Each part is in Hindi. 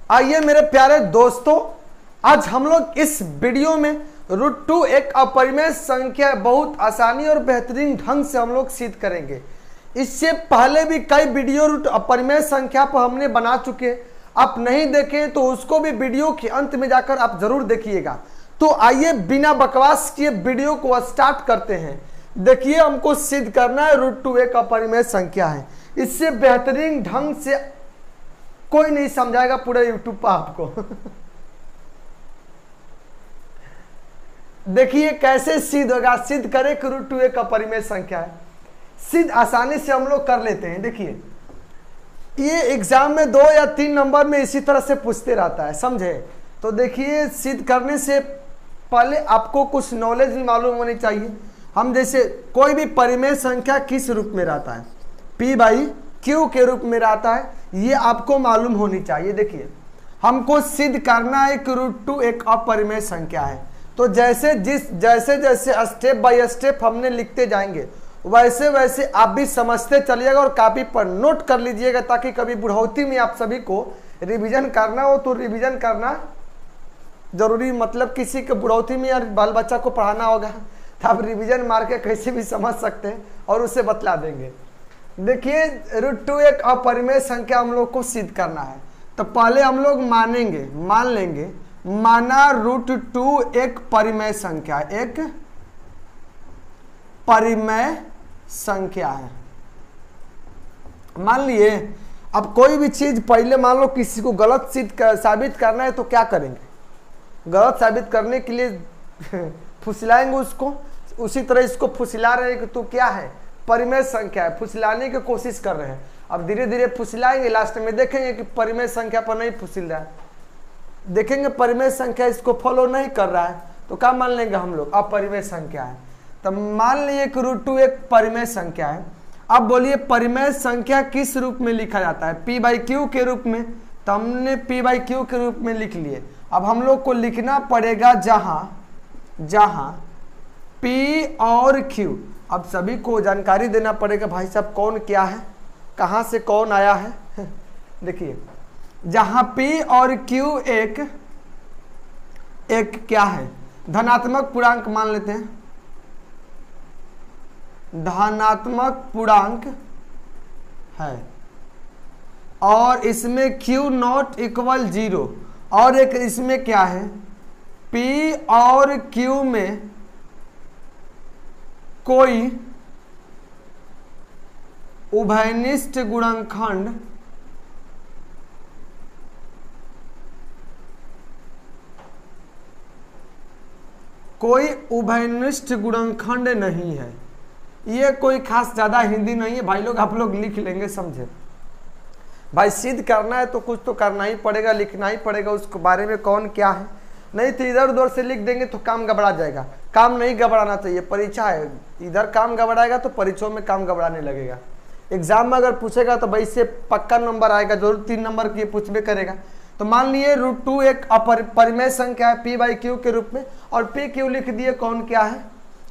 आइए मेरे प्यारे दोस्तों, आज हम लोग इस वीडियो में √2 एक अपरिमेय संख्या बहुत आसानी और बेहतरीन ढंग से हम लोग सिद्ध करेंगे। इससे पहले भी कई वीडियो अपरिमेय संख्या पर हमने बना चुके, आप नहीं देखे तो उसको भी वीडियो के अंत में जाकर आप जरूर देखिएगा। तो आइए बिना बकवास किए वीडियो को स्टार्ट करते हैं। देखिए, हमको सिद्ध करना है √2 एक अपरिमेय संख्या है। इससे बेहतरीन ढंग से कोई नहीं समझाएगा पूरे यूट्यूब पर आपको। देखिए कैसे सिद्ध होगा। सिद्ध करें कि √2 एक अपरिमेय संख्या है। सिद्ध आसानी से हम लोग कर लेते हैं। देखिए, ये एग्जाम में 2 या 3 नंबर में इसी तरह से पूछते रहता है, समझे। तो देखिए, सिद्ध करने से पहले आपको कुछ नॉलेज भी मालूम होनी चाहिए। हम जैसे कोई भी परिमेय संख्या किस रूप में रहता है, P/Q के रूप में रहता है, ये आपको मालूम होनी चाहिए। देखिए, हमको सिद्ध करना है कि √2 एक अपरिमेय संख्या है। तो जैसे जैसे स्टेप बाय स्टेप हमने लिखते जाएंगे, वैसे वैसे आप भी समझते चलिएगा और कॉपी पर नोट कर लीजिएगा, ताकि कभी बुढ़ौती में आप सभी को रिवीजन करना हो तो रिवीजन करना जरूरी। मतलब किसी के बुढ़ौती में यार बाल बच्चा को पढ़ाना होगा तो आप रिवीजन मार के कैसे भी समझ सकते हैं और उसे बतला देंगे। देखिए, √2 एक अपरिमेय संख्या हम लोग को सिद्ध करना है। तो पहले हम लोग मान लेंगे माना √2 एक परिमेय संख्या, एक परिमेय संख्या है। मान लिए, अब कोई भी चीज पहले मान लो किसी को गलत साबित करना है तो क्या करेंगे, गलत साबित करने के लिए फुसलाएंगे उसको। उसी तरह इसको फुसला रहे हैं कि तू क्या है, परिमेय संख्या है, फुसलाने की कोशिश कर रहे हैं। अब धीरे धीरे फुसलाएंगे, लास्ट में देखेंगे कि परिमेय संख्या पर नहीं फुसिल रहा है, देखेंगे परिमेय संख्या इसको फॉलो नहीं कर रहा है, तो क्या मान लेंगे हम लोग, अपरिमेय संख्या है। तब मान लिए कि √2 एक परिमेय संख्या है। अब बोलिए परिमेय संख्या किस रूप में लिखा जाता है, P/Q के रूप में। तो हमने P/Q के रूप में लिख लिए। अब हम लोग को लिखना पड़ेगा जहां P और Q, अब सभी को जानकारी देना पड़ेगा भाई साहब कौन क्या है, कहां से कौन आया है। देखिए, जहां P और Q एक क्या है, धनात्मक पूर्णांक मान लेते हैं, धनात्मक पूर्णांक है, और इसमें Q0 = 0, और एक इसमें क्या है, P और Q में कोई उभयनिष्ठ गुणनखंड नहीं है। ये कोई खास ज्यादा हिंदी नहीं है भाई लोग, आप लोग लिख लेंगे, समझे। भाई सिद्ध करना है तो कुछ तो करना ही पड़ेगा, लिखना ही पड़ेगा उसके बारे में कौन क्या है। नहीं तो इधर उधर से लिख देंगे तो काम गबड़ा जाएगा। काम नहीं गबड़ाना चाहिए, परीक्षा है, इधर काम गबड़ाएगा तो परीक्षाओं में काम गबड़ाने लगेगा। एग्जाम में अगर पूछेगा तो भाई से पक्का नंबर आएगा, जरूर 3 नंबर की पूछबे करेगा। तो मान लिए √2 एक परिमेय संख्या है P/Q के रूप में, और PQ लिख दिए, कौन क्या है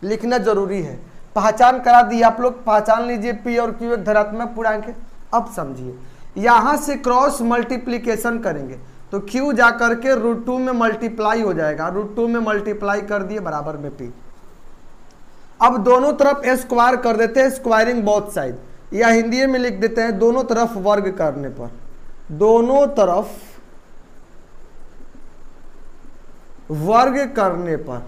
लिखना जरूरी है। पहचान करा दी, आप लोग पहचान लीजिए P और Q एक धनात्मक पूर्णांक है। अब समझिए, यहां से क्रॉस मल्टीप्लीकेशन करेंगे तो Q जा करके √2 में मल्टीप्लाई हो जाएगा, √2 में मल्टीप्लाई कर दिए बराबर में P। अब दोनों तरफ स्क्वायर कर देते हैं, स्क्वायरिंग बोथ साइड, या हिंदी में लिख देते हैं दोनों तरफ वर्ग करने पर, दोनों तरफ वर्ग करने पर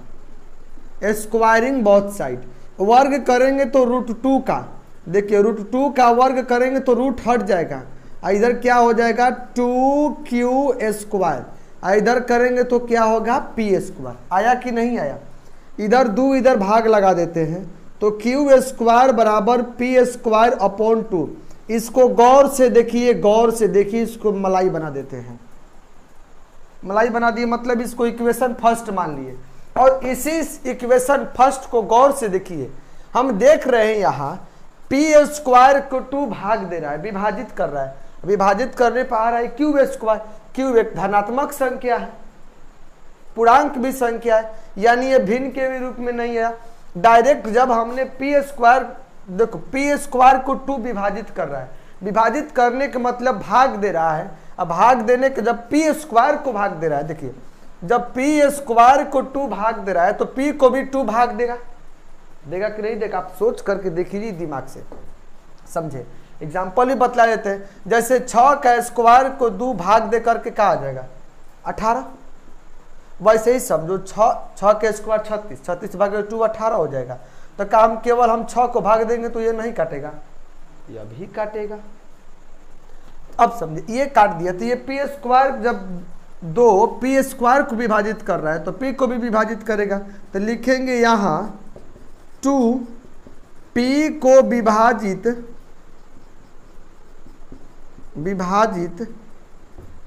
स्क्वायरिंग बोथ साइड। वर्ग करेंगे तो √2 का, देखिए √2 का वर्ग करेंगे तो रूट हट जाएगा, इधर क्या हो जाएगा 2Q², इधर करेंगे तो क्या होगा P²। आया कि नहीं आया, इधर 2 इधर भाग लगा देते हैं तो Q² बराबर P²/2। इसको गौर से देखिए, इसको मलाई बना देते हैं, मलाई बना दिए, मतलब इसको इक्वेशन फर्स्ट मान लिए। और इसी इक्वेशन फर्स्ट को गौर से देखिए, हम देख रहे हैं यहाँ P² को 2 भाग दे रहा है, विभाजित कर रहा है, विभाजित करने पर आ रहा है Q²। Q एक धनात्मक संख्या है, पूर्णांक भी संख्या है, यानी ये भिन्न के भी रूप में नहीं है। डायरेक्ट जब हमने P², देखो P² को 2 विभाजित कर रहा है, विभाजित करने का मतलब भाग दे रहा है। अब भाग देने के जब पी स्क्वायर को भाग दे रहा है, देखिए जब पी स्क्वायर को 2 भाग दे रहा है तो पी को भी 2 भाग देगा, देगा कि नहीं देगा? आप सोच करके देखिए दिमाग से, समझे। एग्जाम्पल ही बतला देते हैं, जैसे 6 का स्क्वायर को 2 भाग दे करके क्या आ जाएगा? 18। वैसे ही समझो 6 के स्क्वायर 36, 36 भागे 2 18 हो जाएगा। तो क्या हम केवल हम 6 को भाग देंगे तो ये नहीं काटेगा? यह भी काटेगा। अब समझे, ये काट दिया तो ये पी स्क्वायर जब 2 पी स्क्वायर को विभाजित कर रहा है तो पी को भी विभाजित करेगा। तो लिखेंगे यहाँ 2 पी को विभाजित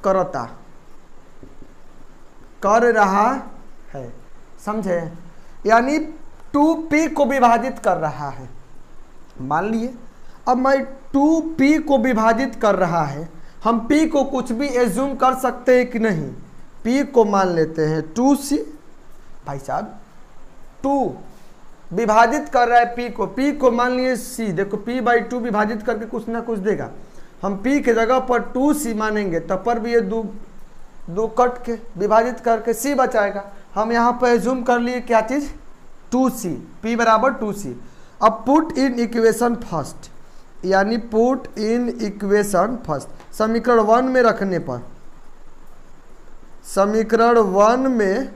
करता कर रहा है, समझे। यानी 2p को विभाजित कर रहा है। मान लिए अब मैं 2p को विभाजित कर रहा है, हम p को कुछ भी एज्यूम कर सकते हैं कि नहीं? p को मान लेते हैं 2c। भाई साहब 2 विभाजित कर रहा है p को मान लिए c। देखो p/2 विभाजित करके कुछ ना कुछ देगा। हम p के जगह पर 2c मानेंगे तब पर भी ये 2 कट के विभाजित करके c बचाएगा। हम यहाँ पर एज्यूम कर लिए क्या चीज़? 2c, p बराबर 2c। अब पुट इन इक्वेशन फर्स्ट, यानी पुट इन इक्वेशन फर्स्ट समीकरण 1 में रखने पर, समीकरण 1 में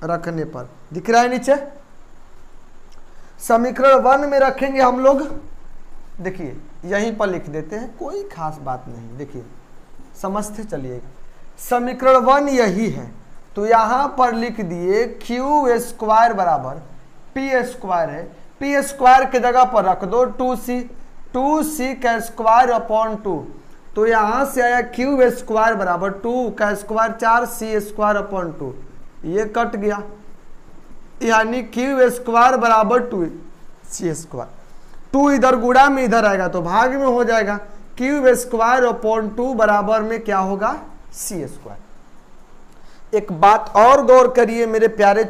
रखने पर दिख रहा है नीचे, समीकरण 1 में रखेंगे हम लोग। देखिए यहीं पर लिख देते हैं, कोई खास बात नहीं, देखिए समझते चलिएगा। समीकरण 1 यही है तो यहाँ पर लिख दिए क्यू स्क्वायर बराबर पी स्क्वायर है, पी स्क्वायर के जगह पर रख दो 2c का स्क्वायर अपॉन 2। तो यहाँ से आया क्यू स्क्वायर बराबर 2 का स्क्वायर 4c स्क्वायर अपॉन 2, ये कट गया। यानी क्यू स्क्वायर बराबर 2c स्क्वायर, 2 इधर गुणा में इधर आएगा तो भाग में हो जाएगा। क्यू स्क्वायर अपॉन 2 बराबर में क्या होगा? c square. एक बात और गौर करिए मेरे प्यारे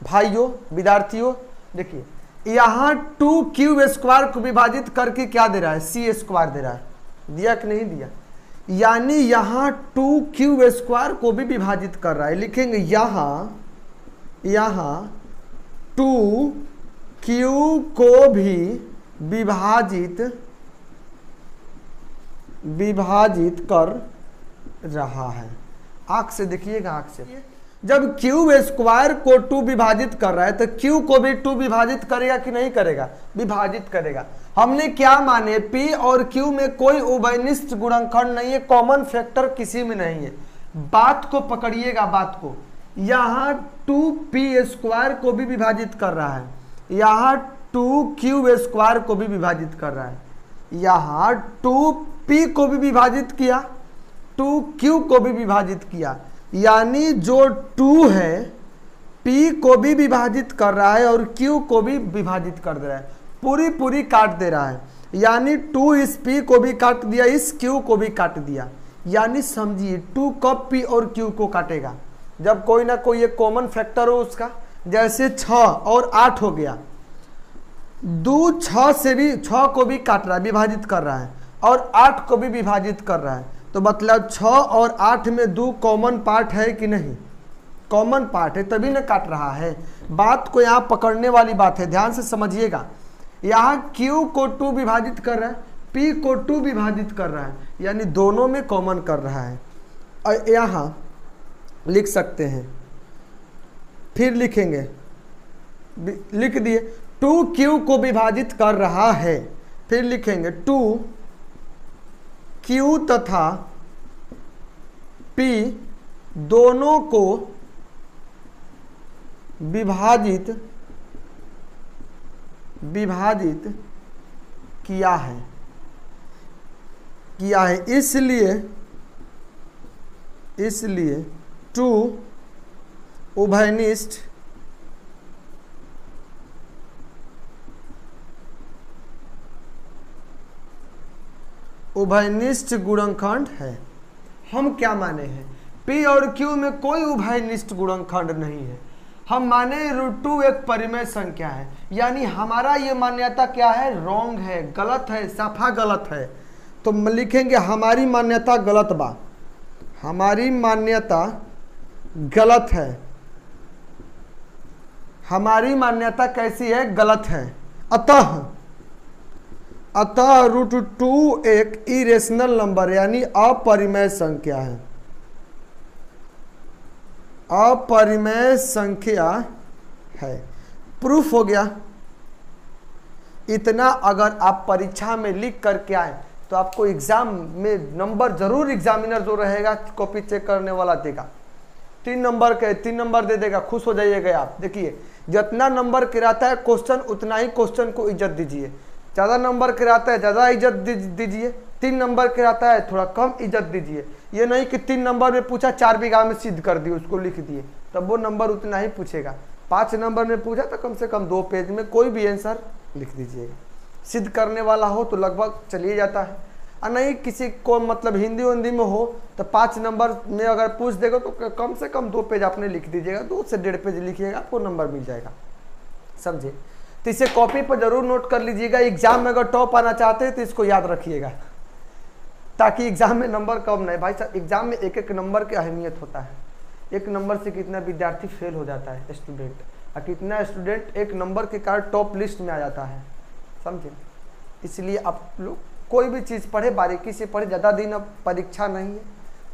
भाइयों विद्यार्थियों, देखिए यहाँ 2q स्क्वायर को विभाजित करके क्या दे रहा है? c स्क्वायर दे रहा है, दिया कि नहीं दिया? यानी यहाँ 2q स्क्वायर को भी विभाजित कर रहा है। लिखेंगे यहाँ 2q को भी विभाजित कर रहा है। आंख से देखिएगा, आंख से। जब q स्क्वायर को 2 विभाजित कर रहा है तो q को भी 2 विभाजित करेगा कि नहीं करेगा? विभाजित करेगा। हमने क्या माने? p और q में कोई उभयनिष्ठ गुणनखंड नहीं है, कॉमन फैक्टर किसी में नहीं है। बात को पकड़िएगा, बात को। यहाँ 2p स्क्वायर को भी विभाजित कर रहा है, यहाँ 2q स्क्वायर को भी विभाजित कर रहा है, यहाँ 2p को भी विभाजित किया, 2q को भी विभाजित किया। यानी जो 2 है p को भी विभाजित कर रहा है और q को भी विभाजित कर दे रहा है, पूरी काट दे रहा है। यानी 2 इस p को भी काट दिया, इस q को भी काट दिया। यानी समझिए 2 कब p और q को काटेगा? जब कोई ना कोई एक कॉमन फैक्टर हो उसका। जैसे 6 और 8 हो गया, 2 6 से भी 6 को भी काट रहा है, विभाजित कर रहा है, और 8 को भी विभाजित कर रहा है। तो मतलब 6 और 8 में 2 कॉमन पार्ट है कि नहीं? कॉमन पार्ट है, तभी ना काट रहा है। बात को यहाँ पकड़ने वाली बात है, ध्यान से समझिएगा। यहाँ q को 2 विभाजित कर रहा है, p को 2 विभाजित कर रहा है, यानी दोनों में कॉमन कर रहा है। और यहाँ लिख सकते हैं, फिर लिखेंगे, लिख दिए 2q को विभाजित कर रहा है, फिर लिखेंगे 2q तथा p दोनों को विभाजित किया है, इसलिए 2 उभयनिष्ठ गुणनखंड है। हम क्या माने हैं? p और q में कोई उभयनिष्ठ गुणनखंड नहीं है। हम माने √2 एक परिमेय संख्या है, यानी हमारा ये मान्यता क्या है? रॉन्ग है, गलत है, साफा गलत है। तो लिखेंगे हमारी मान्यता गलत बा, हमारी मान्यता गलत है, हमारी मान्यता कैसी है, गलत है। अतः √2 एक इरेशनल नंबर यानी अपरिमेय संख्या है, अपरिमेय संख्या है। प्रूफ हो गया। इतना अगर आप परीक्षा में लिख करके आए तो आपको एग्जाम में नंबर जरूर एग्जामिनर जो रहेगा कॉपी चेक करने वाला देगा। 3 नंबर के 3 नंबर दे देगा, खुश हो जाइएगा आप। देखिए जितना नंबर गिराता है क्वेश्चन उतना ही क्वेश्चन को इज्जत दीजिए। ज़्यादा नंबर गिराता है ज़्यादा इज्जत दीजिए, 3 नंबर गिराता है थोड़ा कम इज्जत दीजिए। ये नहीं कि 3 नंबर में पूछा 4 बीघा में सिद्ध कर दिए उसको लिख दिए, तब वो नंबर उतना ही पूछेगा। 5 नंबर में पूछा तो कम से कम 2 पेज में कोई भी आंसर लिख दीजिएगा। सिद्ध करने वाला हो तो लगभग चलिए जाता है, और नहीं किसी को मतलब हिंदी हिंदी में हो तो 5 नंबर में अगर पूछ देगा तो कम से कम 2 पेज आपने लिख दीजिएगा, 2 से 1.5 पेज लिखिएगा, आपको नंबर मिल जाएगा। समझे? तो इसे कॉपी पर जरूर नोट कर लीजिएगा। एग्जाम में अगर टॉप आना चाहते हैं तो इसको याद रखिएगा, ताकि एग्जाम में नंबर कम नहीं। भाई साहब एग्जाम में एक एक नंबर की अहमियत होता है। एक नंबर से कितना विद्यार्थी फेल हो जाता है स्टूडेंट, और कितना स्टूडेंट एक नंबर के कारण टॉप लिस्ट में आ जाता है। समझे? इसलिए आप लोग कोई भी चीज़ पढ़े बारीकी से पढ़े। ज़्यादा दिन अब परीक्षा नहीं है,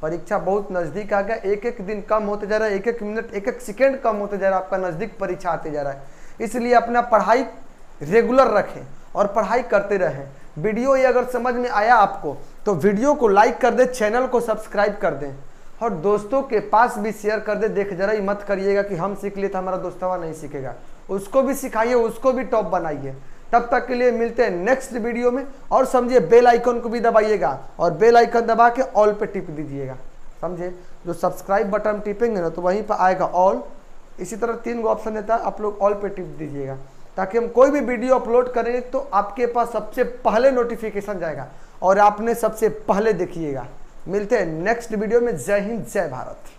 परीक्षा बहुत नज़दीक आ गया। एक एक दिन कम होते जा रहा है, एक एक मिनट एक एक सेकेंड कम होते जा रहा है, आपका नज़दीक परीक्षा आते जा रहा है। इसलिए अपना पढ़ाई रेगुलर रखें और पढ़ाई करते रहें। वीडियो ये अगर समझ में आया आपको तो वीडियो को लाइक कर दें, चैनल को सब्सक्राइब कर दें और दोस्तों के पास भी शेयर कर दे। देख जरा ही मत करिएगा कि हम सीख लिए तो हमारा दोस्तवा नहीं सीखेगा, उसको भी सिखाइए, उसको भी टॉप बनाइए। तब तक के लिए मिलते हैं नेक्स्ट वीडियो में। और समझिए बेल आइकन को भी दबाइएगा और बेल आइकन दबा के ऑल पे टिप दीजिएगा। समझे? जो सब्सक्राइब बटन टिपेंगे ना तो वहीं पर आएगा ऑल, इसी तरह 3 गो ऑप्शन देता है, आप लोग ऑल पे टिप दीजिएगा, ताकि हम कोई भी वीडियो अपलोड करेंगे तो आपके पास सबसे पहले नोटिफिकेशन जाएगा और आपने सबसे पहले देखिएगा। मिलते हैं नेक्स्ट वीडियो में। जय हिंद, जय भारत।